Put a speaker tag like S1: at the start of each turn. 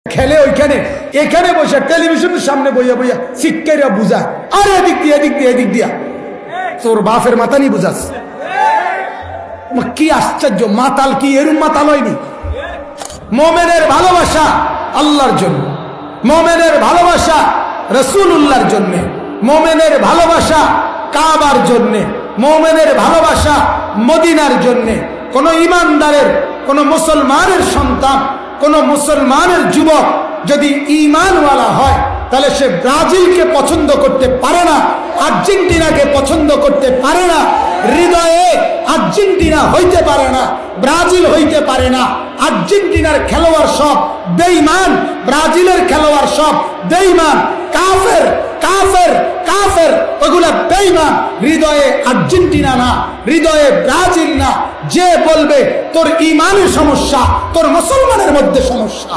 S1: খেলে ওইখানে, এখানে বসে টেলিভিশনের সামনে বইয়া বইয়া শিক্ষাইরা বুঝায়, আরে এদিক দিয়া এদিক দিয়া এদিক দিয়া, তোর বাপের মাথা নিয়ে বুঝাস। কি আশ্চর্য, মাতাল কি এরম মাতাল হয়নি? মোমেনের ভালোবাসা আল্লাহর জন্য, মোমেনের ভালোবাসা রাসূলুল্লাহর জন্য, মোমেনের ভালোবাসা কাবার জন্য, মোমেনের ভালোবাসা মদিনার জন্য। কোন ইমানদারের, কোন মুসলমানের সন্তান, কোন মুসলমানের যুবক যদি ঈমানওয়ালা হয় তাহলে সে ব্রাজিলকে পছন্দ করতে পারে না, আর্জেন্টিনাকে পছন্দ করতে পারে না। হৃদয়ে আর্জেন্টিনা হইতে পারে না, ব্রাজিল হইতে পারে না। আর্জেন্টিনার খেলোয়াড় সব বেঈমান, ব্রাজিলের খেলোয়াড় সব বেঈমান, কাফের কাফের কাফের, ওগুলা বেঈমান। হৃদয়ে আর্জেন্টিনা না, হৃদয়ে ব্রাজিল না। যে বলবে তোর ঈমানের সমস্যা, তোর মুসলমানের মধ্যে সমস্যা।